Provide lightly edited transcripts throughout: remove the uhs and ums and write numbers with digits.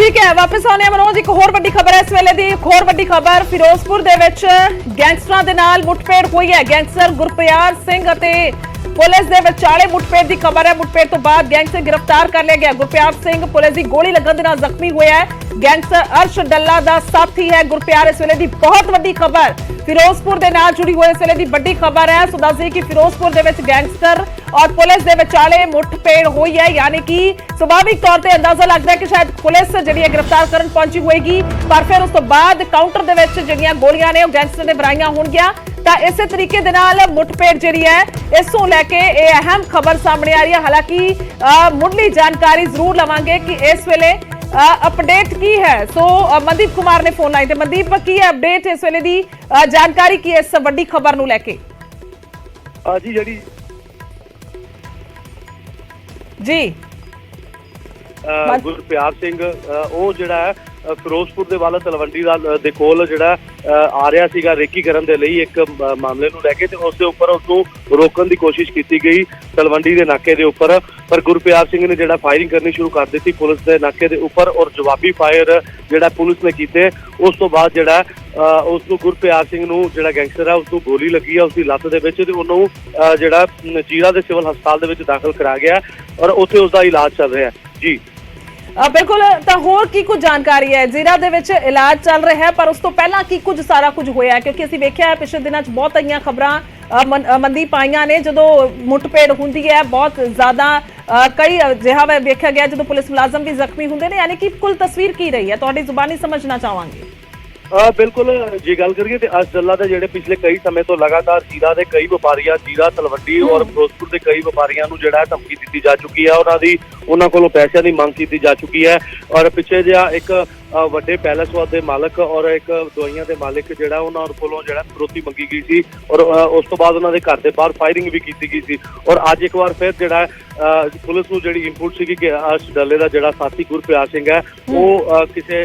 ठीक है, वापस आने मनोज एक होर वड्डी खबर है इस वेले दी। एक होर वड्डी खबर फिरोजपुर दे विच गैंगस्टरां दे नाल मुठभेड़ हुई है। गैंगस्टर गुरप्यार सिंह अते पुलिस दे विचाले मुठभेड़ दी खबर है। मुठभेड़ तो बाद गैंगस्टर गिरफ्तार कर लिया गया। गुरप्यार सिंह पुलिस दी गोली लगन दे नाल जख्मी होया है। गैंगस्टर अर्श डल्ला दा साथी है गुरप्यार। इस वेले दी बहुत वड्डी खबर फिरोजपुर दे नाल जुड़ी हुई इस वेले दी वड्डी खबर है। सो दस दें कि फिरोजपुर दे विच गैंगस्टर और पुलिस दे विचाले मुठभेड़ हुई है, यानी कि स्वाभाविक तौर पर अंदाजा लगता है कि शायद पुलिस जिहड़ी गिरफ्तार करन पहुंची होएगी, पर फिर उस तो बाद काउंटर दे विच जिहड़ियां गोलियां ने गैंगस्टर ने बराईयां होणगियां। ਤਾਂ ਇਸੇ ਤਰੀਕੇ ਦੇ ਨਾਲ ਮੁठਭੇੜ ਜਿਹੜੀ ਹੈ ਇਸ ਨੂੰ ਲੈ ਕੇ ਇਹ ਅਹਿਮ ਖਬਰ ਸਾਹਮਣੇ ਆ ਰਹੀ ਹੈ। ਹਾਲਾਂਕਿ ਮੁੱਢਲੀ ਜਾਣਕਾਰੀ ਜ਼ਰੂਰ ਲਵਾਂਗੇ ਕਿ ਇਸ ਵੇਲੇ अपडेट की है। सो मनदीप कुमार ने फोन लाइन ते मनदीप की है अपडेट इस वेले दी जानकारी की इस वड्डी खबर नूं लैके जी जी जी गुरप्यार सिंह ਉਹ ਜਿਹੜਾ ਫਿਰੋਜ਼ਪੁਰ ਦੇ ਵਾਲਾ ਤਲਵੰਡੀ ਦੇ ਕੋਲ ਜਿਹੜਾ ਆ ਰਿਹਾ ਸੀਗਾ ਰੇਕੀ ਕਰਨ ਦੇ ਲਈ ਇੱਕ ਮਾਮਲੇ ਨੂੰ ਲੈ ਕੇ, ਤੇ ਉਸ ਦੇ ਉੱਪਰ ਉਸਨੂੰ ਰੋਕਣ ਦੀ ਕੋਸ਼ਿਸ਼ ਕੀਤੀ ਗਈ ਤਲਵੰਡੀ ਦੇ ਨਾਕੇ ਦੇ ਉੱਪਰ, ਪਰ ਗੁਰਪਿਆਰ ਸਿੰਘ ਨੇ ਜਿਹੜਾ ਫਾਇਰਿੰਗ ਕਰਨੀ ਸ਼ੁਰੂ ਕਰ ਦਿੱਤੀ ਪੁਲਿਸ ਦੇ ਨਾਕੇ ਦੇ ਉੱਪਰ, ਔਰ ਜਵਾਬੀ ਫਾਇਰ ਜਿਹੜਾ ਪੁਲਿਸ ਨੇ ਕੀਤੇ। ਉਸ ਤੋਂ ਬਾਅਦ ਜਿਹੜਾ ਉਸ ਨੂੰ ਗੁਰਪਿਆਰ ਸਿੰਘ ਨੂੰ ਜਿਹੜਾ ਗੈਂਗਸਟਰ ਹੈ ਉਸ ਨੂੰ ਗੋਲੀ ਲੱਗੀ ਹੈ ਉਸਦੀ ਲੱਤ ਦੇ ਵਿੱਚ, ਤੇ ਉਹਨੂੰ ਜਿਹੜਾ ਜੀਰਾ ਦੇ ਸਿਵਲ ਹਸਪਤਾਲ ਦੇ ਵਿੱਚ ਦਾਖਲ ਕਰਾ ਗਿਆ ਔਰ ਉੱਥੇ ਉਸਦਾ ਇਲਾਜ ਚੱਲ ਰਿਹਾ ਜੀ। बिल्कुल, तो होर की कुछ जानकारी है? जीरा दे विच इलाज चल रहा है, पर उस तो पहला की कुछ सारा कुछ होया है? क्योंकि असीं वेखिआ पिछले दिनां च बहुत आईयां खबरां मनदीप आईयां ने जदों मुठभेड़ हुंदी है, बहुत ज़्यादा कई जिहा वेखिआ गया जदों पुलिस मुलाजम भी जख्मी हुंदे ने, यानी कि कुल तस्वीर की रही है? तुहाडी जुबानी समझना चाहांगे। बिल्कुल जे गल करिए तो अर्श डल्ला दे जिहड़े पिछले कई समय तो लगातार जीरा के कई व्यापारियां जीरा तलवंडी और फिरोजपुर के कई व्यापारियां नूं जिहड़ा धमकी दी जा चुकी है, उन्हां कोलों पैसों की मांग की जा चुकी है। और पिछे जिहा एक ਵੱਡੇ ਪੈਲਸ ਦੇ ਮਾਲਕ ਔਰ ਇੱਕ ਦਵਾਈਆਂ ਦੇ ਮਾਲਕ ਜਿਹੜਾ ਉਹਨਾਂ ਕੋਲੋਂ ਜਿਹੜਾ ਫਿਰੌਤੀ ਮੰਗੀ ਗਈ ਸੀ, ਔਰ ਉਸ ਤੋਂ ਬਾਅਦ ਉਹਨਾਂ ਦੇ ਘਰ ਦੇ ਬਾਹਰ ਫਾਇਰਿੰਗ ਵੀ ਕੀਤੀ ਗਈ ਸੀ। ਔਰ ਅੱਜ ਇੱਕ ਵਾਰ ਫਿਰ ਜਿਹੜਾ ਪੁਲਿਸ ਨੂੰ ਜਿਹੜੀ ਇਨਪੁਟ ਸੀਗੀ ਕਿ ਅਰਸ਼ ਡੱਲੇ ਦਾ ਜਿਹੜਾ ਸਾਥੀ ਗੁਰਪਿਆਰ ਸਿੰਘ ਹੈ ਉਹ ਕਿਸੇ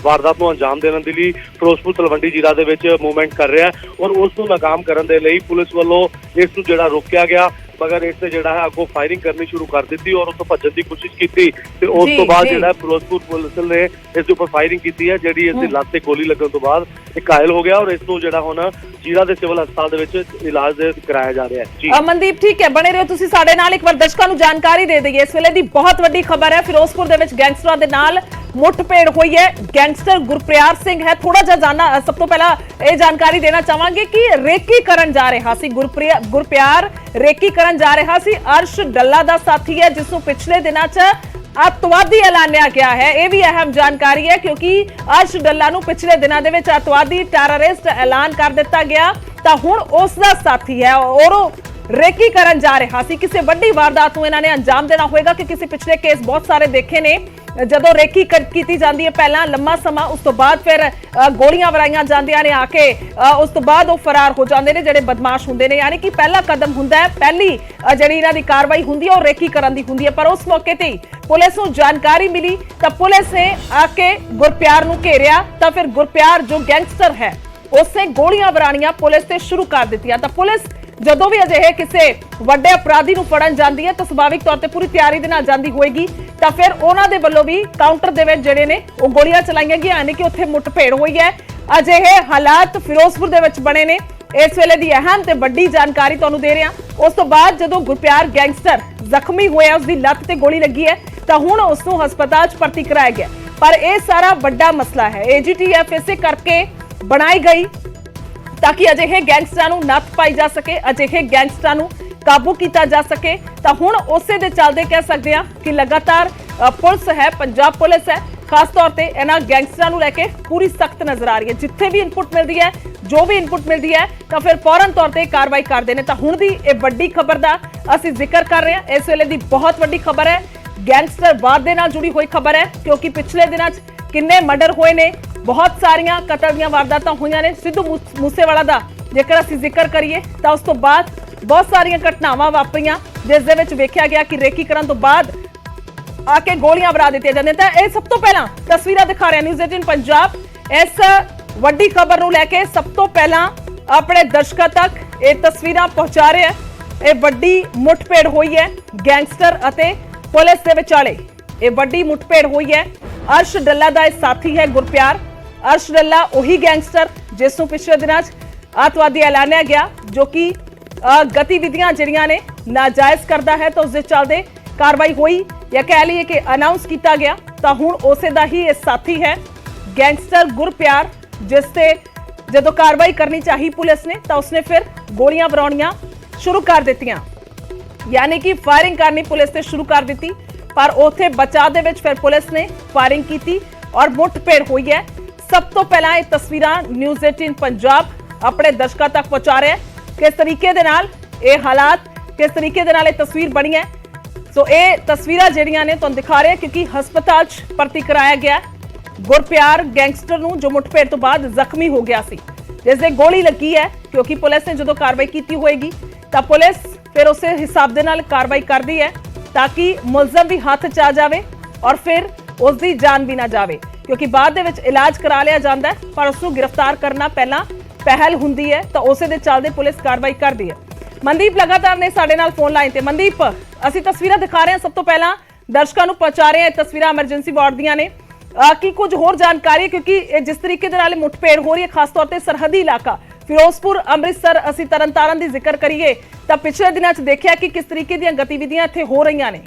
ਵਾਰਦਾਤ ਨੂੰ ਅੰਜਾਮ ਦੇਣ ਦੇ ਲਈ ਫਿਰੋਜ਼ਪੁਰ ਤਲਵੰਡੀ ਜੀਰਾ ਦੇ ਵਿੱਚ ਮੂਵਮੈਂਟ ਕਰ ਰਿਹਾ, ਔਰ ਉਸ ਨੂੰ ਨਾਕਾਮ ਕਰਨ ਦੇ ਲਈ ਪੁਲਿਸ ਵੱਲੋਂ ਇਸ ਨੂੰ ਜਿਹੜਾ ਰੋਕਿਆ ਗਿਆ, मगर इसने जो है अगों फायरिंग करनी शुरू कर दी और उसको भजन की कोशिश की, उस तो बाद जो फिरोजपुर पुलिस ने इसके उपर फायरिंग की है, जी इसकी लत से गोली लगन तो बाद एक घायल हो गया और इसको जो हुण जीरा के सिविल हस्पताल इलाज कराया जा रहा है जी। मनदीप ठीक है, बने रहो तुसीं साडे नाल। एक बार दर्शकों को जानकारी दे दईए इस वेले दी बहुत वड्डी खबर है। फिरोजपुर दे विच गैंगस्टरां दे नाल मुठभेड़ हुई है। गैंगस्टर गुरप्यार सिंह है। थोड़ा जा जानना सब तो पहला ये जानकारी देना चाहांगे कि रेकी करन जा रहा सी गुरप्यार रेकी करन जा रहा सी। अर्श डल्ला दा साथी है जिसनूं पिछले दिनां च अतवादी ऐलानिया गया है। यह भी अहम जानकारी है क्योंकि अर्श डल्ला नूं पिछले दिनां दे विच अतवादी टैररिस्ट ऐलान कर दिता गया, तां हुण उस दा साथी है और रेकी करन जा रहा सी। किसी वड्डी वारदात नूं इन्हां ने अंजाम देना होएगा कि किसी पिछले केस बहुत सारे देखे ने जदों रेकी की जाती है पहला लंबा समा, उस तो बाद फिर गोलियां वराईयां जांदियां ने आके, उस तो बाद वो फरार हो जाते हैं जिहड़े बदमाश हुंदे ने, यानी कि पहला कदम हुंदा है, पहली जिहड़ी इन्हां दी कार्रवाई हुंदी है और रेकी करन दी हुंदी है। पर उस मौके ते पुलिस नूं जानकारी मिली तां पुलिस ने आके गुरप्यार नूं घेरिया, तां फिर गुरप्यार जो गैंगस्टर है उसने गोलियां वराणियां पुलिस ते शुरू कर दित्तियां। तां पुलिस जदों भी अजिहे किसी वड्डे अपराधी नूं फड़न जांदी है तो सुभाविक तौर पर पूरी तैयारी दे नाल जांदी होएगी, तां फिर उन्हां दे वल्लों भी काउंटर दे विच जिहड़े ने वो गोलियां चलाईयां गईयां, यानी कि उत्थे मुठभेड़ हुई है। अजिहे हालात फिरोजपुर दे विच बने ने। इस वेले दी अहम ते वड्डी जानकारी तुहानूं दे रहे हां। उस तो बाद जदों गुरप्यार गैंगस्टर जख्मी होया, उसदी लत्त ते गोली लगी है, तां हुण उसनूं हस्पताल च भर्ती कराया गया। पर यह सारा वड्डा मसला है AGTF इसे करके बनाई गई ताकि अजिहे गैंगस्टरां नूं नत्थ पाई जा सके, अजिहे गैंगस्टरां नूं काबू किया जा सके। तो हुण उसे दे चलदे कह सकते हैं कि लगातार पुलिस है, पंजाब पुलिस है, खास तौर पर इन्हां गैंगस्टरां नूं लैके पूरी सख्त नजर आ रही है। जिथे भी इनपुट मिलती है, जो भी इनपुट मिलती है, तो फिर फौरन तौर पर कार्रवाई करते हैं। तो हुण दी ये वड्डी खबर का असीं जिक्र कर रहे हैं। इस वेले दी बहुत वड्डी खबर है, गैंगस्टर वार दे नाल जुड़ी हुई खबर है, क्योंकि पिछले दिनों किन्ने मर्डर होए ने, बहुत सारियां कतल दीयां वारदातां होईयां ने। सिद्धू मूसेवाला दा जेकर असीं जिक्र करिए तो उस तो बाद बहुत सारियां घटनावां वापरियां जिस दे विच वेखिआ गया कि रेकी करन तो बाद आके गोलियां वरा दित्तियां जांदियां। तां इह सब तो पहला तस्वीरां दिखा रहे न्यूज़ 18 पंजाब इस वड्डी खबर नूं लैके सब तो पहला अपने दर्शकों तक ये तस्वीरां पहुंचा रहे हैं। ये वड्डी मुठभेड़ हुई है गैंगस्टर अते पुलिस दे विचाले, ये वड्डी मुठभेड़ हुई है अर्श डल्ला का यह साथी है गुरप्यार। अर्श डल्ला वही गैंगस्टर जिस नूं पिछले दिनों आतवादी ऐलानिया गया, जो कि गतिविधियां जिहड़ियां ने नाजायज करता है, तो उसके चलते कार्रवाई हुई या कह लीए कि अनाउंस किया गया। तो हुण उसे दा ही यह साथी है गैंगस्टर गुरप्यार, जिससे जदों कार्रवाई करनी चाहिए पुलिस ने तो उसने फिर गोलियां बरौणियां शुरू कर दित्तियां, यानी कि फायरिंग करनी पुलिस ने शुरू कर दी। पर उत्थे बचाव दे विच फिर पुलिस ने फायरिंग की और मुठभेड़ हुई है। सब तो पहला ये तस्वीरां न्यूज़ 18 पंजाब अपने दर्शकों तक पहुंचा रहे हैं किस तरीके दे नाल ये हालात, किस तरीके दे नाल ये तस्वीर बनी है। सो ये तस्वीरां जिहड़ियां ने तुहानूं दिखा रहे हैं, क्योंकि हस्पताल च भर्ती कराया गया गुरप्यार गैंगस्टर नूं, जो मुठभेड़ तो बाद जख्मी हो गया सी, जिससे गोली लगी है। क्योंकि पुलिस ने जो कार्रवाई की होएगी तो पुलिस फिर उस हिसाब के नाल कार्रवाई करती है, ताकि मुलजम भी हाथ च आ जाए और फिर उसकी जान भी ना जाए। क्योंकि बाद दे विच इलाज करा लिया जाता है, पर उसनूं गिरफ्तार करना पहला पहल हुंदी है, तो उसे दे चलदे पुलिस कार्रवाई करती है। मनदीप लगातार ने साडे नाल फोन लाइन ते। मनदीप, असीं तस्वीरां दिखा रहे हैं, सब तो पहला दर्शकों नूं पहुंचा रहे हैं तस्वीरां एमरजेंसी वार्ड दीयां ने की कुछ होर जानकारी, क्योंकि जिस तरीके दे नाल मुठभेड़ हो रही है, खास तौर पर सरहदी इलाका फिरोजपुर अमृतसर, असीं तरनतारन दी जिक्र करिए तो पिछले दिनों च देखिया कि किस तरीके दी गतिविधियां इत्थे हो रही ने।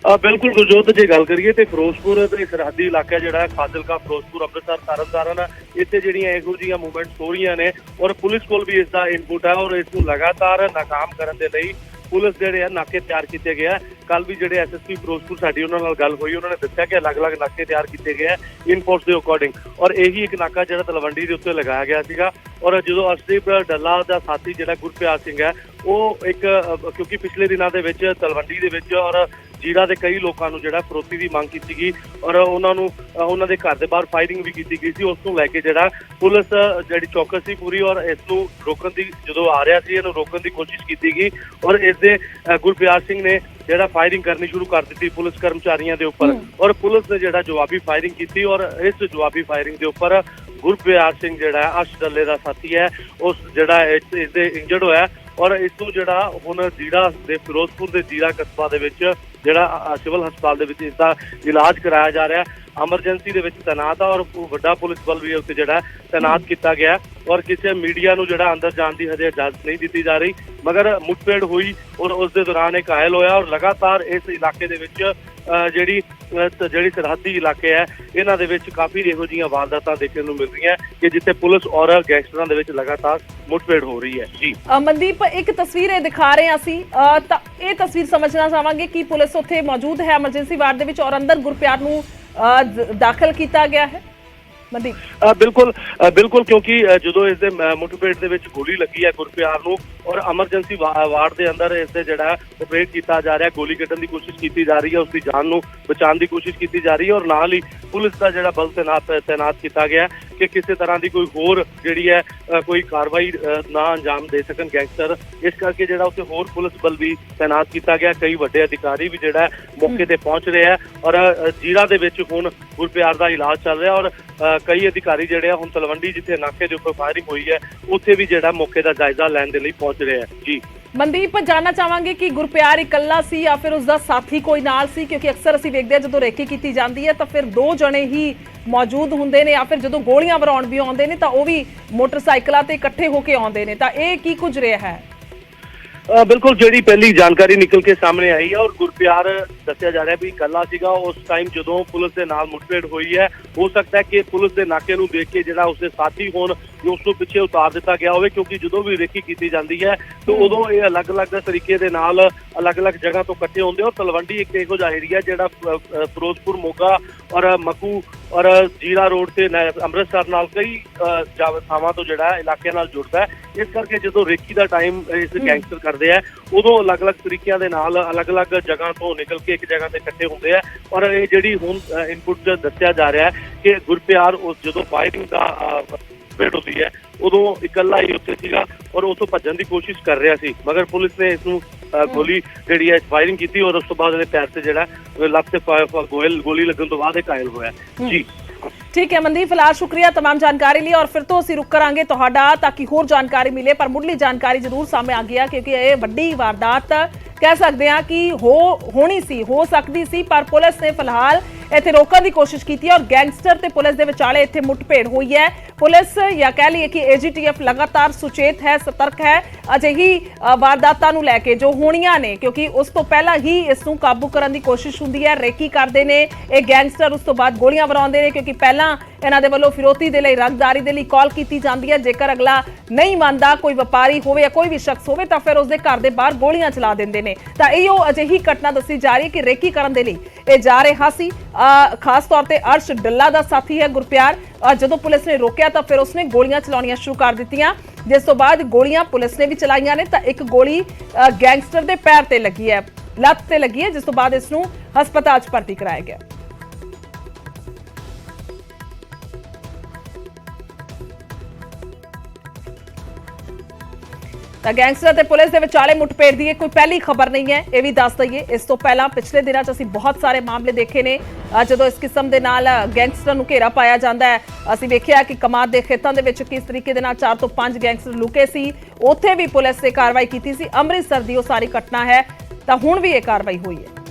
बिल्कुल गुरजोत, जे गल करिए तो फिरोजपुर ते सरहदी इलाका जिहड़ा फाजिलका, फिरोजपुर, अमृतसर, तरनतारन, इत्थे जिहड़ियां इहो जिहियां मूवमेंट्स हो रही ने और पुलिस कोल भी इसका इनपुट है और इसनूं लगातार नाकाम करन दे लई पुलिस जिहड़े नाके तैयार किए गए। कल भी जिहड़े एसएसपी फिरोजपुर साडी उन्हां नाल गल हुई, उन्होंने दस्सिया कि अलग-अलग नाके तैयार किए गए इनपुट्स के अकॉर्डिंग, और यही एक नाका जिहड़ा तलवंडी के उत्ते लगाया गया सीगा। और जो अर्शदीप डल्ला का साथी जिहड़ा गुरप्यार सिंह है, वो एक क्योंकि पिछले दिनों के विच तलवंडी दे विच और जीरा के कई लोगों को जिहड़ा फरोती की मंग की गई और उन्होंने के घर के बाहर फायरिंग भी की गई थी। उसनूं लैके जिहड़ा पुलिस जिहड़ी चौकस सी पूरी और इसनूं रोकण की जो आ रहा सी, इहनूं रोकण की कोशिश की गई और इसदे गुरप्यार सिंह ने जिहड़ा फायरिंग करनी शुरू कर दी पुलिस कर्मचारियों के उपर, और पुलिस ने जिहड़ा जवाबी फायरिंग की और इस जवाबी फायरिंग के उपर गुरप्यार सिंह जिहड़ा अर्श डल्ले का साथी है, उस जिहड़ा इसदे इंजर्ड होया और इसनूं जिहड़ा हुण जीरा दे फिरोजपुर के जीरा कस्बा दे विच जिहड़ा सिविल हस्पताल दे विच इसदा इलाज कराया जा रहा है। एमरजेंसी दे विच तैनात है और वड्डा पुलिस बल भी उत्ते जिहड़ा तैनात किया गया और किसी मीडिया नूं जिहड़ा अंदर जाण की हजे इजाजत नहीं दी जा रही। मगर मुठभेड़ हुई और उस दे दौरान एक घायल होया और लगातार इस इलाके दे विच ਜਿਹੜੀ सरहदी इलाके है, इन्हां दे विच काफ़ी इहो जिहियां वारदातां देखने को मिल रही हैं कि जिथे पुलिस और गैंगस्टरां दे विच लगातार मुठभेड़ हो रही है। जी मनदीप, एक तस्वीर ये दिखा रहे हैं असीं, ये तस्वीर समझना चाहांगे कि पुलिस उत्थे मौजूद है एमरजेंसी वार्ड दे विच और अंदर गुरप्यार नूं दाखिल किया गया है। मनदीप बिल्कुल, क्योंकि जो इस मुठभेड़ दे विच गोली लगी है गुरप्यार नूं और एमरजेंसी वार्ड के अंदर इससे जिहड़ा ऑपरेट किया जा रहा है, गोली कड्ढण की कोशिश की जा रही है, उसकी जान नूं बचाने की कोशिश की जा रही है और नाल ही पुलिस का जिहड़ा बल तैनात किया गया कि किसी तरह की कोई होर जिहड़ी है कोई कार्रवाई ना अंजाम दे सकन गैंगस्टर, इस करके जिहड़ा उत्थे होर पुलिस बल भी तैनात किया गया। कई वड्डे अधिकारी भी जिहड़ा मौके ते पहुंच रहे हैं और जीरा दे विच हुण गुरप्यार का इलाज चल रहा है और कई अधिकारी जिहड़े हुण तलवंडी जिथे नाके के उपर फायरिंग हुई है उत्थे भी जिहड़ा मौके का जायजा लैण दे लई पहुंच रहे हैं। जी मनदीप, जानना चाहांगे कि गुरप्यार इकल्ला सी या फिर उसका साथी कोई नाल सी, क्योंकि अक्सर असीं वेखदे जो रेकी की जाती है तो फिर दो जने ही मौजूद हुंदे ने या फिर जो गोलियां वराउण भी आउंदे ने तो वह भी मोटरसाइकिलों ते इकट्ठे होकर आउंदे ने, तो ये की कुछ रहा है? बिल्कुल, जी पहली जानकारी निकल के सामने आई है और गुरप्यार दसिया जा रहा है भी कला सीगा उस टाइम जो पुलिस के नाल मुठभेड़ हुई है। हो सकता है कि पुलिस के नाके नूं देख के जिहड़ा उसके साथी होण उसको पिछे उतार दिता गया हो, क्योंकि जो भी रेकी की जाती है तो उदों ये अलग अलग तरीके के नाल अलग अलग जगह तो इकट्ठे होंगे और तलवंडी एक इहो जिहा एरिया जिहड़ा फिरोजपुर, मोगा और मकू और जीरा रोड से अमृतसर नाल कई थावां तो जिहड़ा इलाके नाल जुड़दा है। इस करके जो रेकी का टाइम इस गैंगस्टर करते हैं उदों अलग अलग तरीकों के नाल अलग अलग जगह तो निकल के एक जगह से इकट्ठे होंगे हैं और ये जिहड़ी हुण इनपुट दस्सिया जा रहा है कि गुरप्यार उस जो फायरिंग का भेट होती है उदों इकल्ला ही उत्थे सीगा और उस भजन की कोशिश कर रहा सी, मगर पुलिस ने इसनूं गोली जिहड़ी है फायरिंग की और उस तो बाद पैर से जिहड़ा लत्त से गोली लगन तो बाद घायल होया। जी ठीक है मनदीप, फिलहाल शुक्रिया तमाम जानकारी लिए और फिर तो असीं रुक करांगे तुहाडा ताकि होर जानकारी मिले, पर मुढ़ली जानकारी जरूर सामने आ गई है क्योंकि ये वड्डी वारदात ਕਹਿ ਸਕਦੇ ਹਾਂ ਕਿ ਹੋ ਸਕਦੀ ਸੀ, ਪਰ ਪੁਲਿਸ ਨੇ ਫਿਲਹਾਲ ਇੱਥੇ ਰੋਕਣ ਦੀ ਕੋਸ਼ਿਸ਼ ਕੀਤੀ ਹੈ ਔਰ ਗੈਂਗਸਟਰ ਤੇ ਪੁਲਿਸ ਦੇ ਵਿਚਾਲੇ ਇੱਥੇ ਮੁੱਠਭੇੜ ਹੋਈ ਹੈ। ਪੁਲਿਸ ਜਾਂ ਕਹਿ ਲਈਏ ਕਿ AGTF ਲਗਾਤਾਰ ਸੁਚੇਤ ਹੈ, ਸਤਰਕ ਹੈ ਅਜਿਹੀ ਵਾਰਦਾਤਾਂ ਨੂੰ ਲੈ ਕੇ ਜੋ ਹੋਣੀਆਂ ਨੇ, ਕਿਉਂਕਿ ਉਸ ਤੋਂ ਪਹਿਲਾਂ ਹੀ ਇਸ ਨੂੰ ਕਾਬੂ ਕਰਨ ਦੀ ਕੋਸ਼ਿਸ਼ ਹੁੰਦੀ ਹੈ। ਰੇਕੀ ਕਰਦੇ ਨੇ ਇਹ ਗੈਂਗਸਟਰ, ਉਸ ਤੋਂ ਬਾਅਦ ਗੋਲੀਆਂ ਵਰਾਉਂਦੇ ਨੇ, ਕਿਉਂਕਿ ਪਹਿਲਾਂ ਇਹਨਾਂ ਦੇ ਵੱਲੋਂ ਫਿਰੌਤੀ ਦੇ ਲਈ, ਰੰਗਦਾਰੀ ਦੇ ਲਈ ਕਾਲ ਕੀਤੀ ਜਾਂਦੀ ਹੈ। ਜੇਕਰ ਅਗਲਾ ਨਹੀਂ ਮੰਨਦਾ, ਕੋਈ ਵਪਾਰੀ ਹੋਵੇ ਜਾਂ ਕੋਈ ਵੀ ਸ਼ਖਸ ਹੋਵੇ, ਤਾਂ ਫਿਰ ਉਸਦੇ ਘਰ ਦੇ ਬਾਹਰ ਗੋਲੀਆਂ ਚਲਾ ਦਿੰਦੇ ਨੇ। ਤਾਂ ਇਹੋ ਅਜਿਹੀ ਘਟਨਾ ਦੱਸੀ ਜਾ ਰਹੀ ਹੈ ਕਿ ਰੇਕੀ ਕਰਨ ਦੇ ਲਈ ਇਹ ਜਾ ਰਿਹਾ ਸੀ। ਖਾਸ ਤੌਰ ਤੇ ਅਰਸ਼ ਡੱਲਾ ਦਾ ਸਾਥੀ ਹੈ ਗੁਰਪਿਆਰ। ਜਦੋਂ ਪੁਲਿਸ ਨੇ ਰੋਕਿਆ ਤਾਂ ਫਿਰ ਉਸਨੇ ਗੋਲੀਆਂ ਚਲਾਉਣੀਆਂ ਸ਼ੁਰੂ ਕਰ ਦਿੱਤੀਆਂ, ਜਿਸ ਤੋਂ ਬਾਅਦ ਗੋਲੀਆਂ ਪੁਲਿਸ ਨੇ ਵੀ ਚਲਾਈਆਂ ਨੇ ਤਾਂ ਇੱਕ ਗੋਲੀ ਗੈਂਗਸਟਰ ਦੇ ਪੈਰ ਤੇ ਲੱਗੀ ਹੈ, ਲੱਤ ਤੇ ਲੱਗੀ ਹੈ, ਜਿਸ ਤੋਂ ਬਾਅਦ ਇਸ ਨੂੰ ਹਸਪਤਾਲ 'ਚ ਭਰਤੀ ਕਰਾਇਆ ਗਿਆ। ਤਾਂ ਗੈਂਗਸਟਰ ਤੇ ਪੁਲਿਸ ਦੇ ਵਿਚਾਲੇ ਮੁੱਠਭੇੜ ਦੀ ਕੋਈ ਪਹਿਲੀ ਖਬਰ ਨਹੀਂ ਹੈ, ਇਹ ਵੀ ਦੱਸ ਦਈਏ। ਇਸ ਤੋਂ ਪਹਿਲਾਂ ਪਿਛਲੇ ਦਿਨਾਂ 'ਚ ਅਸੀਂ ਬਹੁਤ ਸਾਰੇ ਮਾਮਲੇ ਦੇਖੇ ਨੇ ਜਦੋਂ ਇਸ ਕਿਸਮ ਦੇ ਨਾਲ ਗੈਂਗਸਟਰ ਨੂੰ ਘੇਰਾ ਪਾਇਆ ਜਾਂਦਾ ਹੈ। ਅਸੀਂ ਵੇਖਿਆ ਕਿ ਕਮਾਦ ਦੇ ਖੇਤਾਂ ਦੇ ਵਿੱਚ ਕਿਸ ਤਰੀਕੇ ਦੇ ਨਾਲ 4 ਤੋਂ 5 ਗੈਂਗਸਟਰ ਲੁਕੇ ਸੀ, ਉੱਥੇ ਵੀ ਪੁਲਿਸ ਨੇ ਕਾਰਵਾਈ ਕੀਤੀ ਸੀ। ਅੰਮ੍ਰਿਤਸਰ ਦੀ ਉਹ ਸਾਰੀ ਘਟਨਾ ਹੈ, ਤਾਂ ਹੁਣ ਵੀ ਇਹ ਕਾਰਵਾਈ ਹੋਈ ਹੈ।